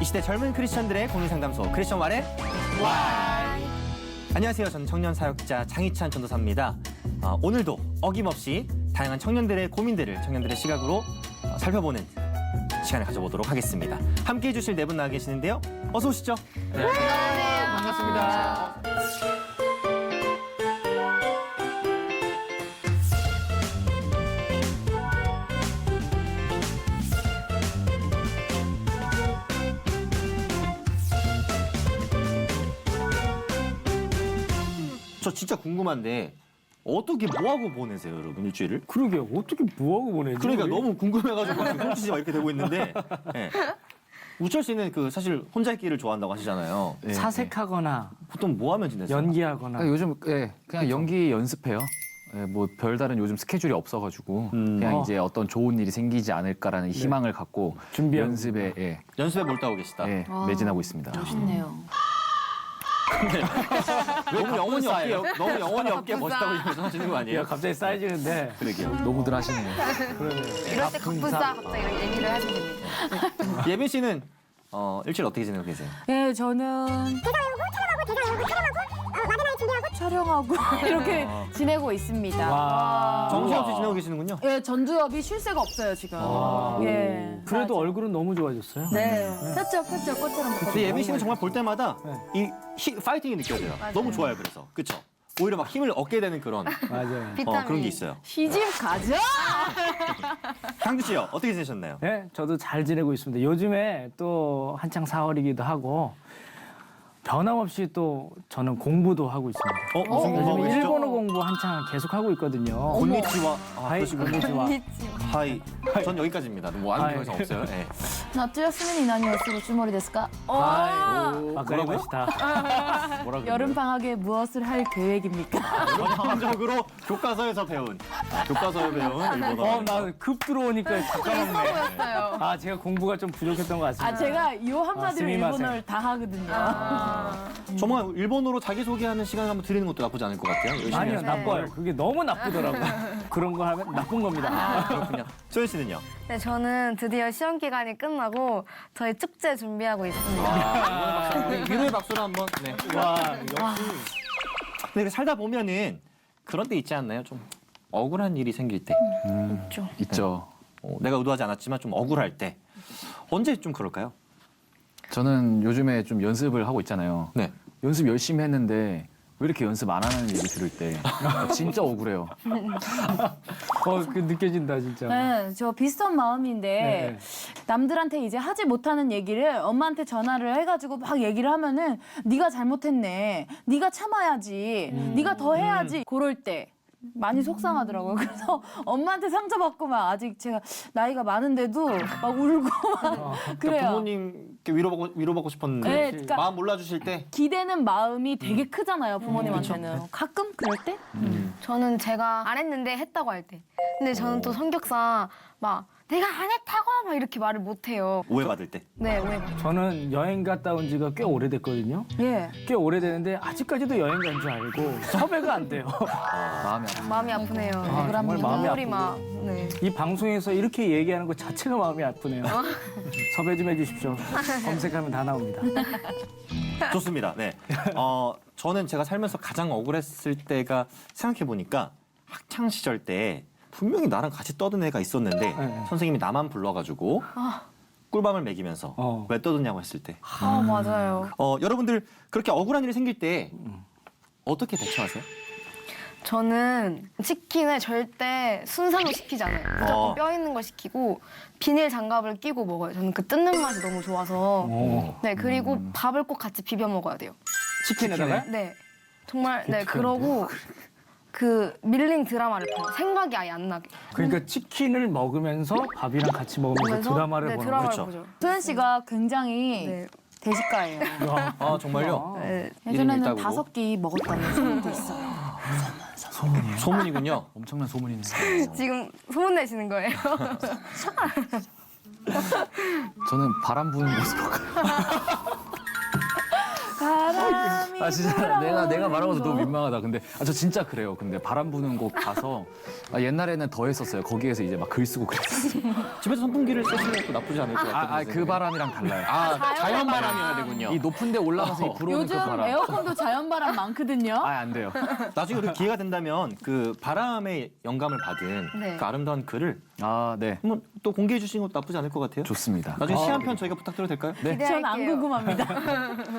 시대 젊은 크리스천들의 고민상담소 크리스천 왈의 왈. 안녕하세요. 저는 청년사역자 장희찬 전도사입니다. 오늘도 어김없이 다양한 청년들의 고민들을 청년들의 시각으로 살펴보는 시간을 가져보도록 하겠습니다. 함께해 주실 네 분 나와 계시는데요. 어서 오시죠. 네. 반갑습니다. 저 진짜 궁금한데 어떻게 뭐하고 보내세요, 여러분, 일주일을? 그러게요. 어떻게 뭐하고 보내지? 그러니까 우리? 너무 궁금해가지고 지금 홈치지 막 이렇게 되고 있는데 네. 우철 씨는 그 사실 혼자 있기를 좋아한다고 하시잖아요. 네. 사색하거나 보통 뭐 하면 지내세요? 연기하거나. 요즘 그냥 연기 연습해요. 뭐 별다른 요즘 스케줄이 없어가지고 그냥 이제 어떤 좋은 일이 생기지 않을까라는 희망을 갖고 준비하고 연습에 연습에 몰두하고 계시다. 매진하고 있습니다. 멋있네요. 너무 영혼이 없게 너무 영혼이 없게 멋있다고 얘기해서 하시는 거 아니에요? 갑자기 쌓여지는데. 그러게요. 너무들 하시네요. 그러네요. 이럴 때 갑분싸 갑자기 이런 얘기를 하시면 됩니다. 예빈 씨는 일주일 어떻게 지내고 계세요? 네, 저는 촬영하고 이렇게 지내고 있습니다. 와. 정신없이 지내고 계시는군요. 예, 전두엽이 쉴 새가 없어요 지금. 예. 그래도 얼굴은 너무 좋아졌어요. 네, 폈죠, 꽃처럼. 근데 예빈 씨는 정말 볼 때마다 네. 이 파이팅이 느껴져요. 너무 좋아요. 그래서 그렇죠. 오히려 막 힘을 얻게 되는 그런 맞아요. 그런 게 있어요. 시집 가자. 강주 씨요, 어떻게 지내셨나요? 네, 저도 잘 지내고 있습니다. 요즘에 또 한창 4월이기도 하고 변함없이 또 저는 공부도 하고 있습니다. 무슨 공부하고 요즘 계시죠? 일본어 공부 한창 계속 하고 있거든요. 곤니치와 하이, 곤니치와. 하이. 전 여기까지입니다. 뭐 아는 게 더 이상 없어요. 네. 夏休みに何をするつもりですか? 아까리 시다 여름 방학에 무엇을 할 계획입니까? 전형적으로 교과서에서 배운 일본어. 나급 들어오니까 잠깐만요. 보였어요. 아, 제가 공부가 좀 부족했던 것 같습니다. 아, 제가 요 한마디로 스미마셍. 일본어를 다 하거든요. 정말 일본어로 자기소개하는 시간을 한번 드리는 것도 나쁘지 않을 것 같아요. 열심히 아니요, 해서. 나빠요. 그게 너무 나쁘더라고요. 그런 거 하면 나쁜 겁니다. 그렇군요. 소연 씨는요? 네, 저는 드디어 시험 기간이 끝나고 저희 축제 준비하고 있습니다. 우리 위로의 박수로 한번. 네. 와, 근데 살다 보면은 그런 때 있지 않나요? 좀 억울한 일이 생길 때. 있죠. 내가 의도하지 않았지만 좀 억울할 때. 언제 좀 그럴까요? 저는 요즘에 좀 연습을 하고 있잖아요. 네. 연습 열심히 했는데 왜 이렇게 연습 안 하는 얘기 들을 때 진짜 억울해요. 그 느껴진다, 진짜. 네, 저 비슷한 마음인데 네. 남들한테 이제 하지 못하는 얘기를 엄마한테 전화를 해가지고 막 얘기를 하면은 네가 잘못했네, 네가 참아야지, 네가 더 해야지. 그럴 때 많이 속상하더라고요. 그래서 엄마한테 상처받고 막 아직 제가 나이가 많은데도 막 울고 막 그래요. 부모님께 위로받고 싶었는데 네, 그러니까 마음 몰라주실 때. 기대는 마음이 되게 크잖아요, 부모님한테는. 가끔 그럴 때? 저는 제가 안 했는데 했다고 할 때. 근데 저는 또 성격상 막 내가 안 했다고 막 이렇게 말을 못 해요. 오해받을 때. 네, 오해받아요. 저는 여행 갔다 온 지가 꽤 오래됐거든요. 예. 꽤 오래되는데 아직까지도 여행 간 줄 알고 섭외가 안 돼요. 마음이 아프다. 마음이 아프네요. 정말 마음이 눈물이 아프고. 막. 네. 이 방송에서 이렇게 얘기하는 것 자체가 마음이 아프네요. 섭외 좀 해주십시오. 검색하면 다 나옵니다. 좋습니다. 네. 저는 제가 살면서 가장 억울했을 때가 생각해보니까 학창 시절 때 분명히 나랑 같이 떠든 애가 있었는데 네. 선생님이 나만 불러가지고 꿀밤을 먹이면서 왜 떠드냐고 했을 때. 아, 맞아요. 여러분들 그렇게 억울한 일이 생길 때 어떻게 대처하세요? 저는 치킨을 절대 순살로 시키지 않아요. 무조건 어. 뼈 있는 걸 시키고 비닐 장갑을 끼고 먹어요. 저는 그 뜯는 맛이 너무 좋아서. 네, 그리고 밥을 꼭 같이 비벼 먹어야 돼요. 치킨에다가? 네. 정말 네, 그러고 그 밀링 드라마를 봐요. 생각이 아예 안 나게. 그러니까 치킨을 먹으면서 밥이랑 같이 먹으면서 보면서 드라마를 네, 보는 드라마를 거죠. 보죠. 소연 씨가 굉장히 네. 대식가예요. 거. 아 정말요? 네. 예전에는 일따구로? 5끼 먹었다는 소문도 있어요. 소문이에요. 소문이군요. 엄청난 소문이네요. 지금 소문 내시는 거예요? 저는 바람 부는 모습 볼까요? 바람이 아 진짜 불어오는 내가 말하고도 너무 거. 민망하다. 근데 저 진짜 그래요. 근데 바람 부는 곳 가서 옛날에는 더 했었어요. 거기에서 이제 막 글 쓰고 그랬어요. 집에서 선풍기를 쓰시는 것도 나쁘지 않을 것 같아요. 그 바람이랑 달라요. 자연 바람이어야 되군요. 이 높은 데 올라가서 이 불어오는 요즘 그 바람. 에어컨도 자연바람 많거든요. 안 돼요. 나중에 우리 기회가 된다면 그 바람의 영감을 받은 네. 그 아름다운 글을 네. 한번 또 공개해 주시는 것도 나쁘지 않을 것 같아요. 좋습니다. 나중에 시 한 편 저희가 부탁드려도 될까요? 네. 전 안 기대할게요. 궁금합니다.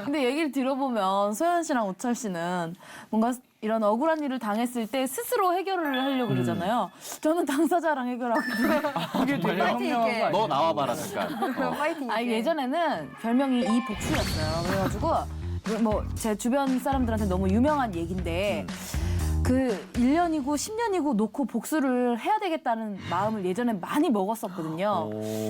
근데 얘기를 들어보면 소연 씨랑 오철 씨는 뭔가 이런 억울한 일을 당했을 때 스스로 해결을 하려고 그러잖아요. 저는 당사자랑 해결하거든요. 그게 되게 파이팅 현명한 있게. 거 아니에요? 너 나와봐라 잠깐. 파이팅. 아 있게. 예전에는 별명이 이복수였어요. 그래가지고 뭐 제 주변 사람들한테 너무 유명한 얘긴데 그 1년이고 10년이고 놓고 복수를 해야 되겠다는 마음을 예전에 많이 먹었었거든요.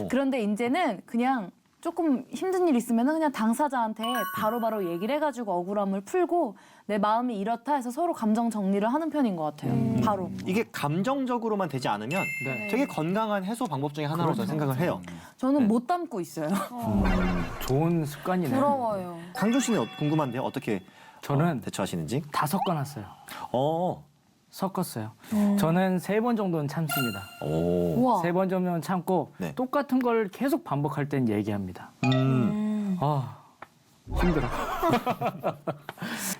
그런데 이제는 그냥 조금 힘든 일 있으면 그냥 당사자한테 바로바로 얘기를 해가지고 억울함을 풀고 내 마음이 이렇다 해서 서로 감정 정리를 하는 편인 것 같아요. 바로. 이게 감정적으로만 되지 않으면 네. 되게 건강한 해소 방법 중에 하나로 저는 생각을 해요. 저는 못 담고 있어요. 좋은 습관이네요. 부러워요. 강준 씨는 궁금한데요. 어떻게 저는 대처하시는지? 다 섞어놨어요. 섞었어요. 저는 3번 정도는 참습니다. 오. 우와. 3번 정도는 참고 네. 똑같은 걸 계속 반복할 땐 얘기합니다. 힘들어.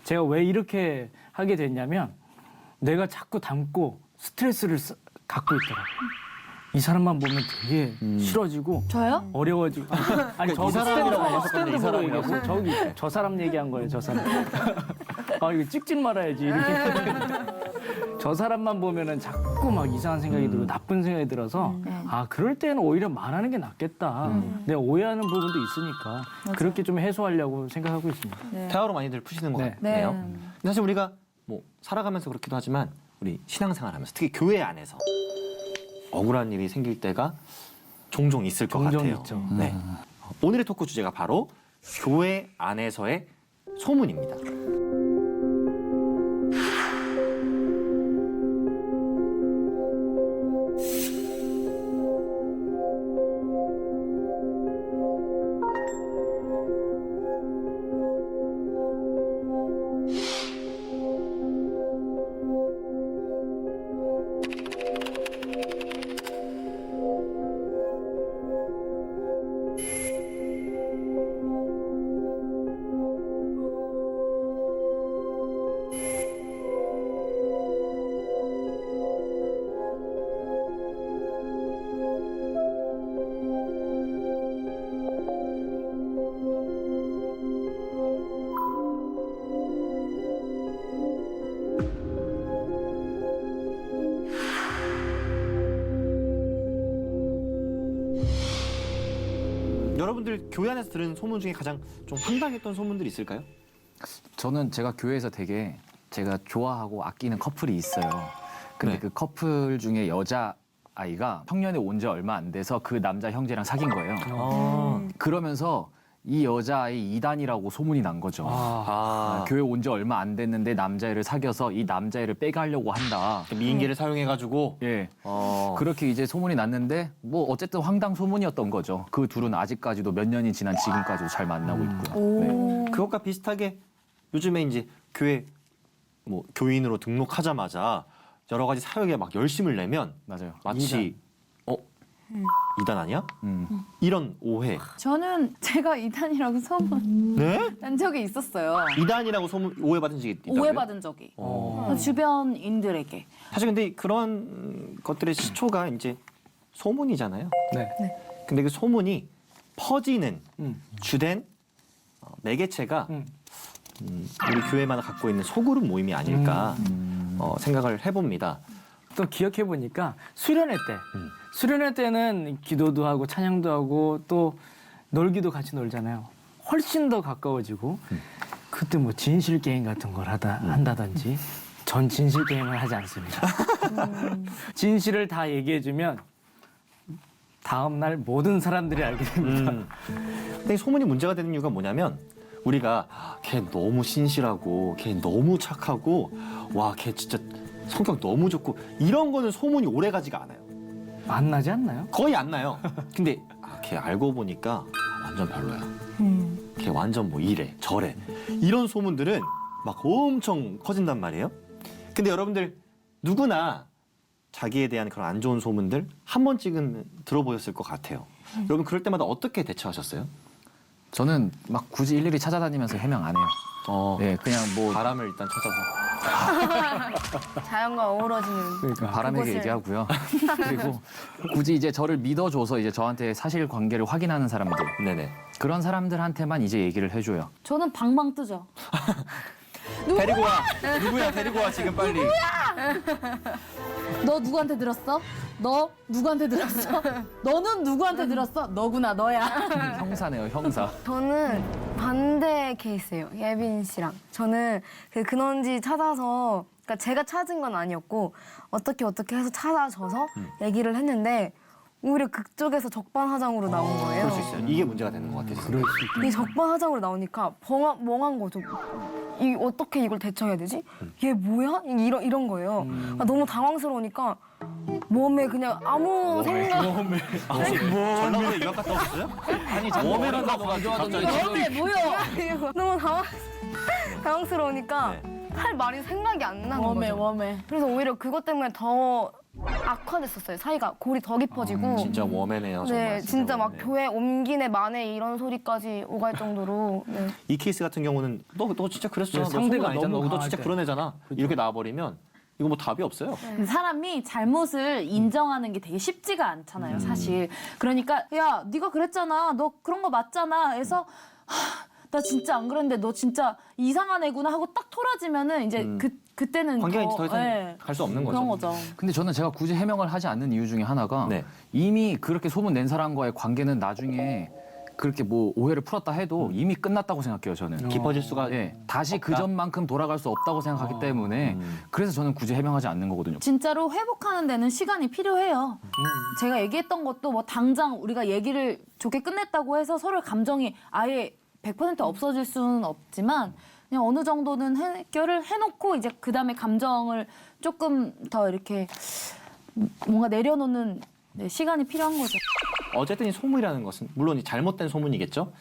제가 왜 이렇게 하게 됐냐면 내가 자꾸 담고 스트레스를 갖고 있더라. 이 사람만 보면 되게 싫어지고 저요? 어려워지고. 아니 이 사람이라고 하셨거든요, 이 보고 사람이라고. 얘기했어요. 저기 저 사람 얘기한 거예요. 저 사람. 이거 찍지 말아야지 이렇게. 저 사람만 보면은 자꾸 막 이상한 생각이 들고 나쁜 생각이 들어서 그럴 때는 오히려 말하는 게 낫겠다. 내가 오해하는 부분도 있으니까 그렇게 좀 해소하려고 생각하고 있습니다. 대화로 많이들 푸시는 것 네. 같네요. 네. 근데 사실 우리가 뭐 살아가면서 그렇기도 하지만 우리 신앙생활하면서 특히 교회 안에서 억울한 일이 생길 때가 종종 있을 것 종종 같아요. 있죠. 네. 오늘의 토크 주제가 바로 교회 안에서의 소문입니다. 여러분들 교회 안에서 들은 소문 중에 가장 좀 황당했던 소문들이 있을까요? 저는 제가 교회에서 되게 제가 좋아하고 아끼는 커플이 있어요. 근데 네. 그 커플 중에 여자 아이가 청년에 온 지 얼마 안 돼서 그 남자 형제랑 사귄 거예요. 그러면서 이 여자아이 이단이라고 소문이 난 거죠. 교회 온 지 얼마 안 됐는데 남자애를 사귀어서 이 남자애를 빼가려고 한다. 미인계를 사용해가지고 예. 그렇게 이제 소문이 났는데 뭐 어쨌든 황당 소문이었던 거죠. 그 둘은 아직까지도 몇 년이 지난 지금까지도 잘 만나고 있고요. 네. 그것과 비슷하게 요즘에 이제 교회 뭐 교인으로 등록하자마자 여러 가지 사역에 막 열심을 내면 맞아요. 마치 이단 아니야? 이런 오해. 저는 제가 이단이라고 소문 네? 난 적이 있었어요. 이단이라고 소문 오해받은 적이 있다고요? 오해받은 적이. 주변인들에게. 사실 근데 그런 것들의 시초가 이제 소문이잖아요. 네. 근데 그 소문이 퍼지는 주된 매개체가 우리 교회만 갖고 있는 소그룹 모임이 아닐까 생각을 해봅니다. 또 기억해 보니까 수련회 때, 수련회 때는 기도도 하고 찬양도 하고 또 놀기도 같이 놀잖아요. 훨씬 더 가까워지고 그때 뭐 진실 게임 같은 걸 한다든지 전 진실 게임을 하지 않습니다. 진실을 다 얘기해주면 다음 날 모든 사람들이 알게 됩니다. 근데 이 소문이 문제가 되는 이유가 뭐냐면 우리가 걔 너무 신실하고 걔 너무 착하고 와 걔 진짜 성격 너무 좋고 이런 거는 소문이 오래 가지가 않아요. 안 나지 않나요? 거의 안 나요. 근데 걔 알고 보니까 완전 별로야. 걔 완전 뭐 이래 저래 이런 소문들은 막 엄청 커진단 말이에요. 근데 여러분들 누구나 자기에 대한 그런 안 좋은 소문들 한 번씩은 들어보셨을 것 같아요. 여러분 그럴 때마다 어떻게 대처하셨어요? 저는 막 굳이 일일이 찾아다니면서 해명 안 해요. 네, 그냥 뭐 바람을 일단 찾아서 자연과 어우러지는 그러니까. 바람에게 그곳을- 얘기하고요. 그리고 굳이 이제 저를 믿어줘서 이제 저한테 사실 관계를 확인하는 사람들 네네. 그런 사람들한테만 이제 얘기를 해줘요. 저는 방방 뜨죠. 데리고 와 누구야 데리고 와 지금 빨리. 너 누구한테 들었어? 너 누구한테 들었어? 너는 누구한테 들었어? 너구나 너야. 형사네요, 형사. 저는 반대 케이스예요. 예빈 씨랑. 저는 그 근원지 찾아서 그러니까 제가 찾은 건 아니었고 어떻게 해서 찾아져서 얘기를 했는데 오히려 그쪽에서 적반하장으로 나온 거예요. 그럴 수 있어요. 이게 문제가 되는 것 같아요. 그럴 수 있겠네. 이 적반하장으로 나오니까 멍한 거죠. 이 어떻게 이걸 대처해야 되지? 얘 뭐야? 이런 거예요. 아, 너무 당황스러우니까 몸에 그냥 아무 생각 전라도에 유학 갔다 오셨어요? 아니, 웜에라도 너네 뭐야? 너무 당황스러우니까 네. 할 말이 생각이 안 나는 웜에 거죠. 웜에. 그래서 오히려 그것 때문에 더 악화됐었어요. 사이가 골이 더 깊어지고. 진짜 워맨이에요. 정말. 네, 진짜 막 네. 교회 옮기네 마네 이런 소리까지 오갈 정도로. 네. 이 케이스 같은 경우는 너 진짜 그랬었잖아. 네, 너 상대가 소문 아니잖아. 너무 너 진짜 강할 때. 그런 애잖아. 이렇게 나와버리면 이거 뭐 답이 없어요. 근데 사람이 잘못을 인정하는 게 되게 쉽지가 않잖아요, 사실. 그러니까 야, 네가 그랬잖아. 너 그런 거 맞잖아. 해서 나 진짜 안 그랬는데 너 진짜 이상한 애구나 하고 딱 토라지면은 이제 그때는 관계가 더 이상 예, 갈 수 없는 거죠. 그런 거죠. 근데 저는 제가 굳이 해명을 하지 않는 이유 중에 하나가 네. 이미 그렇게 소문 낸 사람과의 관계는 나중에 그렇게 뭐 오해를 풀었다 해도 이미 끝났다고 생각해요, 저는. 깊어질 수가 예, 다시 없다? 그 전만큼 돌아갈 수 없다고 생각하기 때문에 그래서 저는 굳이 해명하지 않는 거거든요. 진짜로 회복하는 데는 시간이 필요해요. 제가 얘기했던 것도 뭐 당장 우리가 얘기를 좋게 끝냈다고 해서 서로의 감정이 아예 100% 없어질 수는 없지만 그냥 어느 정도는 해결을 해놓고 이제 그 다음에 감정을 조금 더 이렇게 뭔가 내려놓는 네, 시간이 필요한 거죠. 어쨌든 이 소문이라는 것은 물론 이 잘못된 소문이겠죠.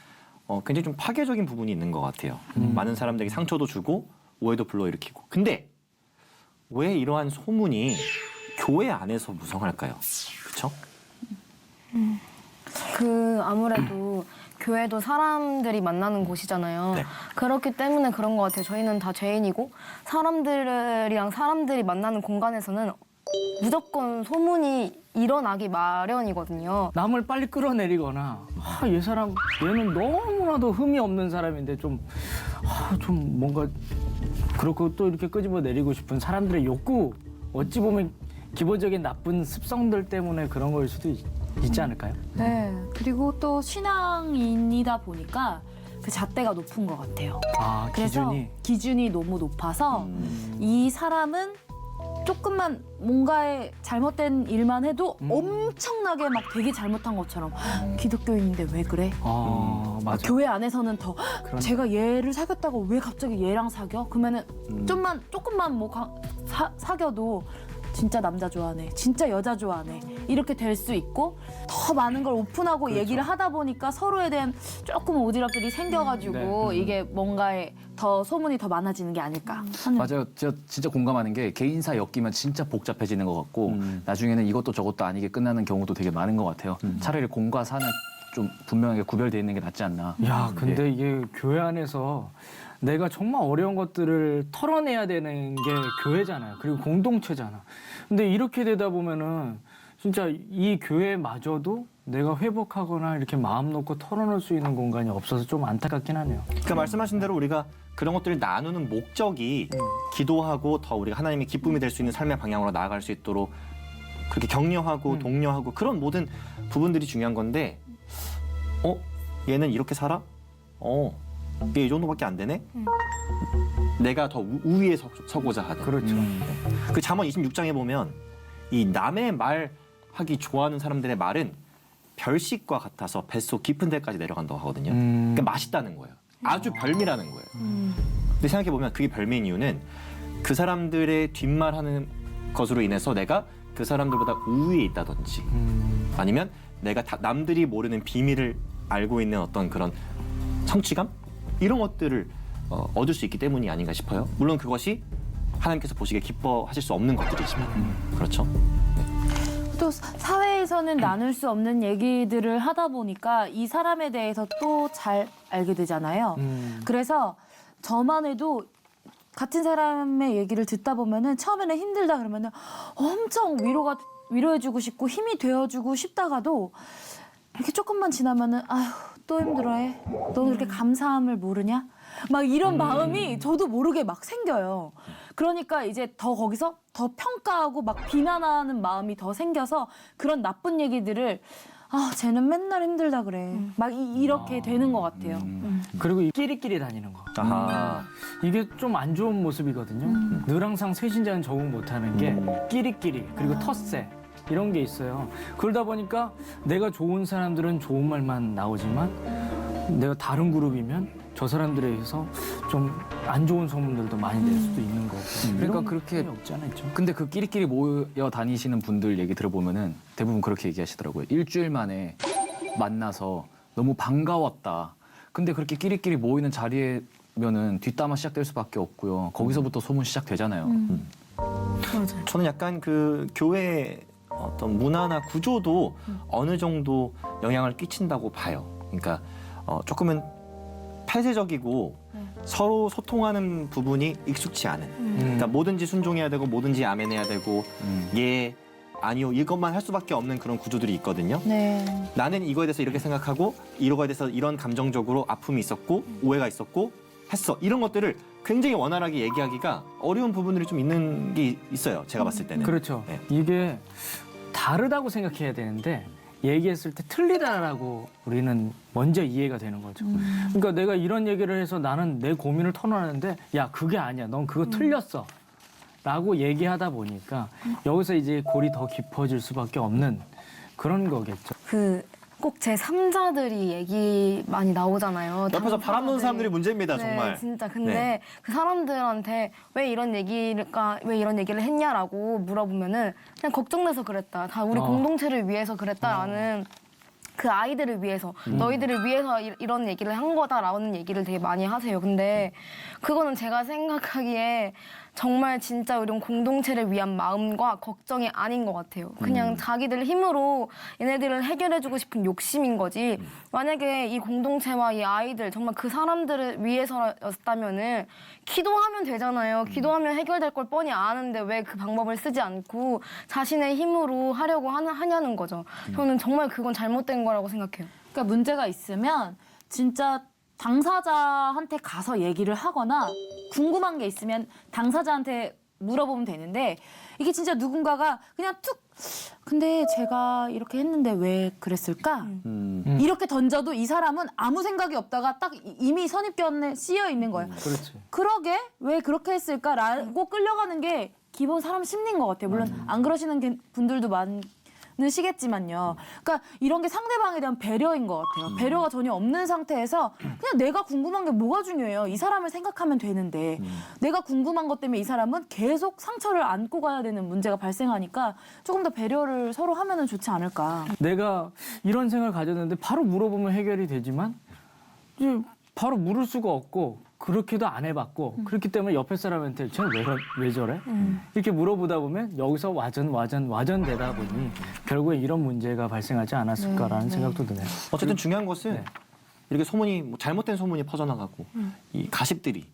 굉장히 좀 파괴적인 부분이 있는 것 같아요. 많은 사람들에게 상처도 주고 오해도 불러일으키고. 근데 왜 이러한 소문이 교회 안에서 무성할까요? 그렇죠? 아무래도 교회도 사람들이 만나는 곳이잖아요. 네. 그렇기 때문에 그런 것 같아요. 저희는 다 죄인이고 사람들이랑 사람들이 만나는 공간에서는 무조건 소문이 일어나기 마련이거든요. 남을 빨리 끌어내리거나 얘 사람 얘는 너무나도 흠이 없는 사람인데 좀 뭔가 그렇고 또 이렇게 끄집어 내리고 싶은 사람들의 욕구 어찌 보면 기본적인 나쁜 습성들 때문에 그런 걸 수도 있지 않을까요? 네. 그리고 또 신앙인이다 보니까 그 잣대가 높은 것 같아요. 아 그래서 기준이 너무 높아서 이 사람은 조금만 뭔가의 잘못된 일만 해도 엄청나게 막 되게 잘못한 것처럼 기독교인인데 왜 그래? 맞아. 교회 안에서는 더 그런- 제가 얘를 사귀었다고 왜 갑자기 얘랑 사겨? 그러면은 조금만 뭐 사겨도 진짜 남자 좋아하네, 진짜 여자 좋아하네 이렇게 될 수 있고 더 많은 걸 오픈하고 얘기를 하다 보니까 서로에 대한 조금 오지랖들이 생겨가지고 이게 뭔가에 더 소문이 더 많아지는 게 아닐까 하는. 맞아요. 제가 진짜 공감하는 게 개인사 엮이면 진짜 복잡해지는 것 같고 나중에는 이것도 저것도 아니게 끝나는 경우도 되게 많은 것 같아요. 차라리 공과 사는 좀 분명하게 구별되어 있는 게 낫지 않나. 야, 근데 이게 교회 안에서 내가 정말 어려운 것들을 털어내야 되는 게 교회잖아요. 그리고 공동체잖아. 근데 이렇게 되다 보면은 진짜 이 교회마저도 내가 회복하거나 이렇게 마음 놓고 털어놓을 수 있는 공간이 없어서 좀 안타깝긴 하네요. 그러니까 말씀하신 대로 우리가 그런 것들을 나누는 목적이 기도하고 더 우리가 하나님의 기쁨이 될 수 있는 삶의 방향으로 나아갈 수 있도록 그렇게 격려하고 독려하고 그런 모든 부분들이 중요한 건데 얘는 이렇게 살아? 얘 이 정도밖에 안 되네? 내가 더 우위에 서고자 하는. 그렇죠. 그 잠언 26장에 보면 이 남의 말하기 좋아하는 사람들의 말은 별식과 같아서 뱃속 깊은 데까지 내려간다고 하거든요. 그러니까 맛있다는 거예요. 아주 별미라는 거예요. 근데 생각해보면 그게 별미인 이유는 그 사람들의 뒷말하는 것으로 인해서 내가 그 사람들보다 우위에 있다든지 아니면 내가 남들이 모르는 비밀을 알고 있는 어떤 그런 성취감 이런 것들을 얻을 수 있기 때문이 아닌가 싶어요. 물론 그것이 하나님께서 보시기에 기뻐하실 수 없는 것들이지만 그렇죠. 또 사회에서는 나눌 수 없는 얘기들을 하다 보니까 이 사람에 대해서 또 잘 알게 되잖아요. 그래서 저만 해도 같은 사람의 얘기를 듣다 보면은 처음에는 힘들다 그러면은 엄청 위로해주고 싶고 힘이 되어주고 싶다가도 이렇게 조금만 지나면은 아휴 또 힘들어해. 너 그렇게 감사함을 모르냐? 막 이런 마음이 저도 모르게 막 생겨요. 그러니까 이제 더 거기서 더 평가하고 막 비난하는 마음이 더 생겨서 그런 나쁜 얘기들을 아 쟤는 맨날 힘들다 그래. 막 이렇게 되는 것 같아요. 그리고 이 끼리끼리 다니는 거. 아하. 이게 좀 안 좋은 모습이거든요. 늘 항상 세신자는 적응 못하는 게 끼리끼리 그리고 텃세 이런 게 있어요. 그러다 보니까 내가 좋은 사람들은 좋은 말만 나오지만 내가 다른 그룹이면 저 사람들에 의해서 좀 안 좋은 소문들도 많이 낼 수도 있는 거고. 그러니까 이런 그렇게 게 없지 않아 있죠. 근데 그 끼리끼리 모여 다니시는 분들 얘기 들어보면은 대부분 그렇게 얘기하시더라고요. 일주일 만에 만나서 너무 반가웠다. 근데 그렇게 끼리끼리 모이는 자리에면은 뒷담화 시작될 수밖에 없고요. 거기서부터 소문 시작되잖아요. 맞아요. 저는 약간 그 교회 어떤 문화나 구조도 어느 정도 영향을 끼친다고 봐요. 그러니까 조금은 폐쇄적이고 서로 소통하는 부분이 익숙치 않은. 그러니까 뭐든지 순종해야 되고 뭐든지 아멘해야 되고 예 아니요 이것만 할 수밖에 없는 그런 구조들이 있거든요. 네. 나는 이거에 대해서 이렇게 생각하고 이거에 대해서 이런 감정적으로 아픔이 있었고 오해가 있었고 했어. 이런 것들을 굉장히 원활하게 얘기하기가 어려운 부분들이 좀 있는 게 있어요. 제가 봤을 때는. 그렇죠. 네. 이게 다르다고 생각해야 되는데 얘기했을 때 틀리다라고 우리는 먼저 이해가 되는 거죠. 그러니까 내가 이런 얘기를 해서 나는 내 고민을 터놓았는데 야 그게 아니야. 넌 그거 틀렸어. 라고 얘기하다 보니까 여기서 이제 골이 더 깊어질 수밖에 없는 그런 거겠죠. 꼭 제3자들이 얘기 많이 나오잖아요. 옆에서 바람 부는 사람들이 문제입니다, 네, 정말. 진짜. 근데 네. 그 사람들한테 왜 이런 얘기를 했냐라고 물어보면은 그냥 걱정돼서 그랬다. 다 우리 공동체를 위해서 그랬다라는 그 아이들을 위해서 너희들을 위해서 이런 얘기를 한 거다라는 얘기를 되게 많이 하세요. 근데 그거는 제가 생각하기에 정말 진짜 이런 공동체를 위한 마음과 걱정이 아닌 것 같아요. 그냥 자기들 힘으로 얘네들을 해결해주고 싶은 욕심인 거지. 만약에 이 공동체와 이 아이들 정말 그 사람들을 위해서였다면은 기도하면 되잖아요. 기도하면 해결될 걸 뻔히 아는데 왜 그 방법을 쓰지 않고 자신의 힘으로 하려고 하냐는 거죠. 저는 정말 그건 잘못된 거라고 생각해요. 그러니까 문제가 있으면 진짜 당사자한테 가서 얘기를 하거나 궁금한 게 있으면 당사자한테 물어보면 되는데 이게 진짜 누군가가 그냥 툭 근데 제가 이렇게 했는데 왜 그랬을까? 이렇게 던져도 이 사람은 아무 생각이 없다가 딱 이미 선입견에 씌여 있는 거예요. 그렇지. 그러게 왜 그렇게 했을까라고 끌려가는 게 기본 사람 심리인 것 같아요. 물론 안 그러시는 분들도 많으시겠지만요. 그러니까 이런 게 상대방에 대한 배려인 것 같아요. 배려가 전혀 없는 상태에서 그냥 내가 궁금한 게 뭐가 중요해요. 이 사람을 생각하면 되는데 내가 궁금한 것 때문에 이 사람은 계속 상처를 안고 가야 되는 문제가 발생하니까 조금 더 배려를 서로 하면은 좋지 않을까. 내가 이런 생각을 가졌는데 바로 물어보면 해결이 되지만 이제 바로 물을 수가 없고 그렇게도 안 해봤고 그렇기 때문에 옆에 사람한테 쟤는 왜 저래? 이렇게 물어보다 보면 여기서 와전되다 보니 결국에 이런 문제가 발생하지 않았을까라는 생각도 드네요. 어쨌든 중요한 것은 네. 이렇게 소문이 뭐 잘못된 소문이 퍼져나가고 이 가십들이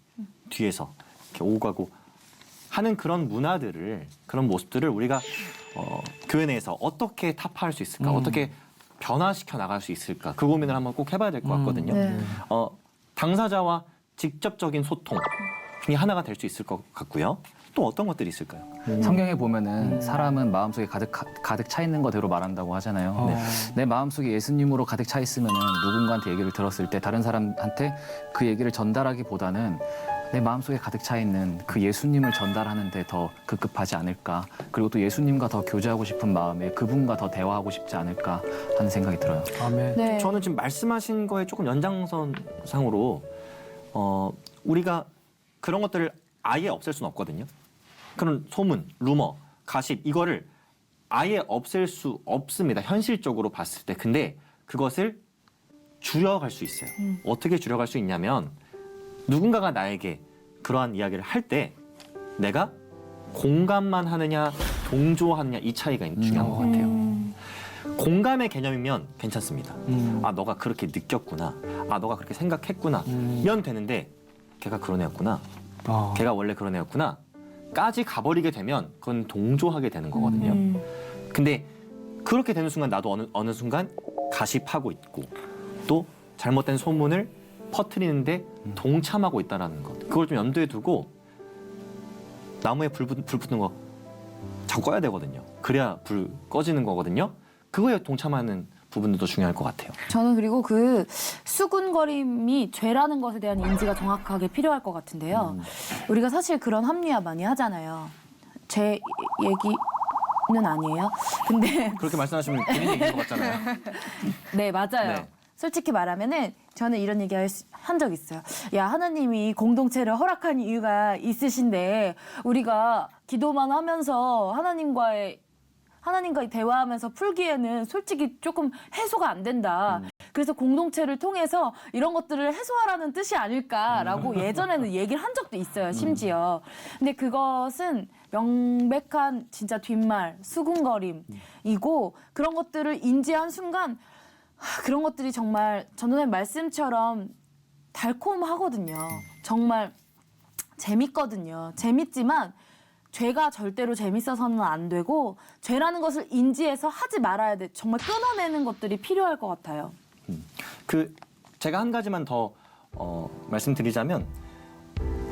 뒤에서 이렇게 오고 가고 하는 그런 문화들을 그런 모습들을 우리가 교회 내에서 어떻게 타파할 수 있을까? 어떻게 변화시켜 나갈 수 있을까? 그 고민을 한번 꼭 해봐야 될 것 같거든요. 네. 당사자와 직접적인 소통 중에 하나가 될 수 있을 것 같고요. 또 어떤 것들이 있을까요? 성경에 보면은 사람은 마음속에 가득 차 있는 거대로 말한다고 하잖아요. 네. 내 마음속에 예수님으로 가득 차 있으면은 누군가한테 얘기를 들었을 때 다른 사람한테 그 얘기를 전달하기보다는 내 마음속에 가득 차 있는 그 예수님을 전달하는 데 더 급급하지 않을까. 그리고 또 예수님과 더 교제하고 싶은 마음에 그분과 더 대화하고 싶지 않을까 하는 생각이 들어요. 아멘. 네. 저는 지금 말씀하신 거에 조금 연장선상으로 우리가 그런 것들을 아예 없앨 수는 없거든요. 그런 소문, 루머, 가십 이거를 아예 없앨 수 없습니다. 현실적으로 봤을 때. 근데 그것을 줄여갈 수 있어요. 어떻게 줄여갈 수 있냐면 누군가가 나에게 그러한 이야기를 할 때 내가 공감만 하느냐 동조하느냐 이 차이가 중요한 것 같아요. 공감의 개념이면 괜찮습니다. 아 너가 그렇게 느꼈구나. 아 너가 그렇게 생각했구나. 이런 되는데 걔가 그런 애였구나. 걔가 원래 그런 애였구나. 까지 가버리게 되면 그건 동조하게 되는 거거든요. 근데 그렇게 되는 순간 나도 어느 순간 가십하고 있고 또 잘못된 소문을 퍼뜨리는데 동참하고 있다는 것. 그걸 좀 염두에 두고 나무에 불 붙는 거 자꾸 꺼야 되거든요. 그래야 불 꺼지는 거거든요. 그거에 동참하는 부분도 중요할 것 같아요. 저는 그리고 그 수군거림이 죄라는 것에 대한 인지가 정확하게 필요할 것 같은데요. 우리가 사실 그런 합리화 많이 하잖아요. 제 얘기는 아니에요. 근데 그렇게 말씀하시면 본인 얘기인 것 같잖아요. 네, 맞아요. 네. 솔직히 말하면은 저는 이런 얘기 한 적 있어요. 야, 하나님이 공동체를 허락한 이유가 있으신데 우리가 기도만 하면서 하나님과의 대화하면서 풀기에는 솔직히 조금 해소가 안 된다. 그래서 공동체를 통해서 이런 것들을 해소하라는 뜻이 아닐까라고 예전에는 얘기를 한 적도 있어요, 심지어. 근데 그것은 명백한 진짜 뒷말, 수군거림이고 그런 것들을 인지한 순간 그런 것들이 정말 전도사님 말씀처럼 달콤하거든요. 정말 재밌거든요. 재밌지만 죄가 절대로 재밌어서는 안 되고 죄라는 것을 인지해서 하지 말아야 돼. 정말 끊어내는 것들이 필요할 것 같아요. 제가 한 가지만 더 말씀드리자면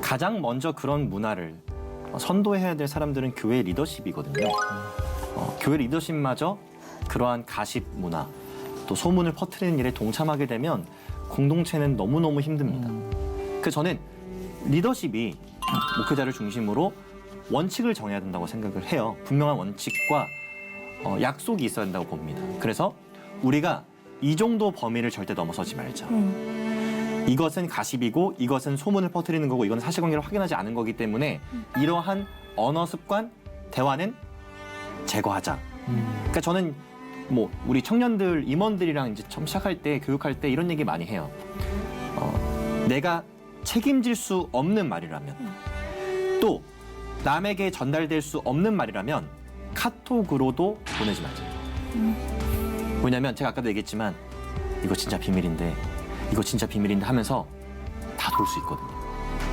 가장 먼저 그런 문화를 선도해야 될 사람들은 교회 리더십이거든요. 교회 리더십마저 그러한 가십 문화 또 소문을 퍼뜨리는 일에 동참하게 되면 공동체는 너무너무 힘듭니다. 그래서 저는 리더십이 목회자를 중심으로 원칙을 정해야 된다고 생각을 해요. 분명한 원칙과 약속이 있어야 된다고 봅니다. 그래서 우리가 이 정도 범위를 절대 넘어서지 말자. 이것은 가십이고 이것은 소문을 퍼뜨리는 거고 이건 사실관계를 확인하지 않은 거기 때문에 이러한 언어 습관, 대화는 제거하자. 그러니까 저는 우리 청년들, 임원들이랑 이제 처음 시작할 때, 교육할 때 이런 얘기 많이 해요. 내가 책임질 수 없는 말이라면 또 남에게 전달될 수 없는 말이라면 카톡으로도 보내지 말자. 왜냐면 제가 아까도 얘기했지만 이거 진짜 비밀인데 하면서 다 돌 수 있거든요.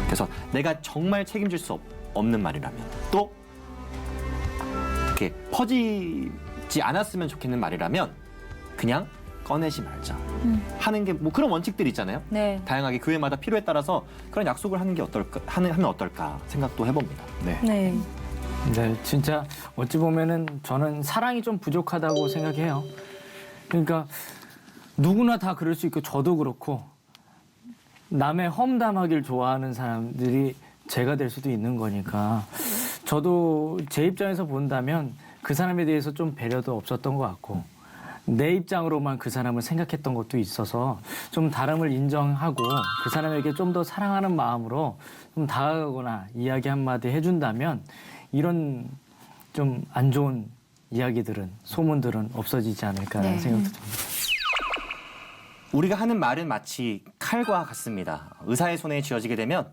그래서 내가 정말 책임질 수 없는 말이라면 또 이렇게 퍼지지 않았으면 좋겠는 말이라면 그냥 꺼내지 말자 하는 게 그런 원칙들이 있잖아요. 네. 다양하게 교회마다 필요에 따라서 그런 약속을 하는 게 하면 어떨까 생각도 해봅니다. 네. 네. 네, 진짜 어찌 보면은 저는 사랑이 좀 부족하다고 생각해요. 그러니까 누구나 다 그럴 수 있고 저도 그렇고 남의 험담하길 좋아하는 사람들이 제가 될 수도 있는 거니까 저도 제 입장에서 본다면 그 사람에 대해서 좀 배려도 없었던 것 같고 내 입장으로만 그 사람을 생각했던 것도 있어서 좀 다름을 인정하고 그 사람에게 좀 더 사랑하는 마음으로 좀 다가가거나 이야기 한마디 해준다면 이런 좀 안 좋은 이야기들은 소문들은 없어지지 않을까라는 네. 생각도 듭니다. 우리가 하는 말은 마치 칼과 같습니다. 의사의 손에 쥐어지게 되면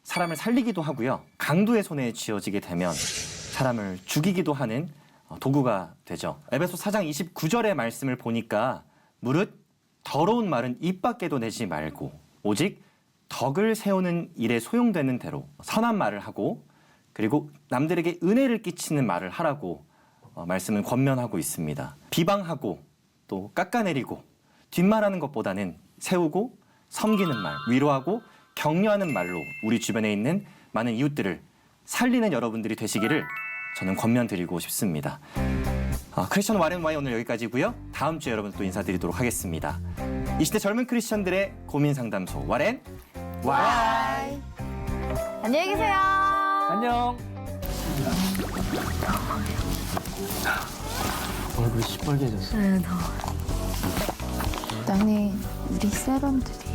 사람을 살리기도 하고요. 강도의 손에 쥐어지게 되면 사람을 죽이기도 하는 도구가 되죠. 에베소 4장 29절의 말씀을 보니까 무릇 더러운 말은 입 밖에도 내지 말고 오직 덕을 세우는 일에 소용되는 대로 선한 말을 하고 그리고 남들에게 은혜를 끼치는 말을 하라고 말씀을 권면하고 있습니다. 비방하고 또 깎아내리고 뒷말하는 것보다는 세우고 섬기는 말, 위로하고 격려하는 말로 우리 주변에 있는 많은 이웃들을 살리는 여러분들이 되시기를 저는 권면드리고 싶습니다. 크리스천 와렌와이 오늘 여기까지고요. 다음 주에 여러분 또 인사드리도록 하겠습니다. 이 시대 젊은 크리스천들의 고민 상담소 와렌 와이. 안녕히 계세요. 안녕. 얼굴이 시뻘개졌어. 아니 우리 세런들이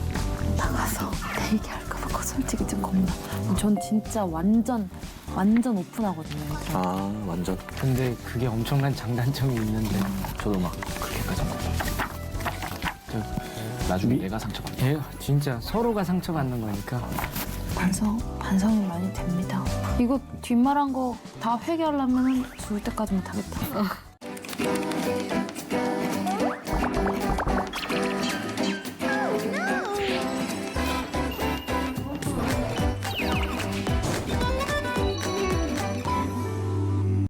나가서 내 얘기할까 봐 솔직히 좀 겁나. 전 진짜 완전 오픈하거든요. 완전. 근데 그게 엄청난 장단점이 있는데 저도 막 그렇게까지. 나중에 내가 상처받는. 예, 진짜 서로가 상처받는 거니까. 반성이 많이 됩니다. 이거 뒷말한 거 다 회개하려면 죽을 때까지 못하겠다.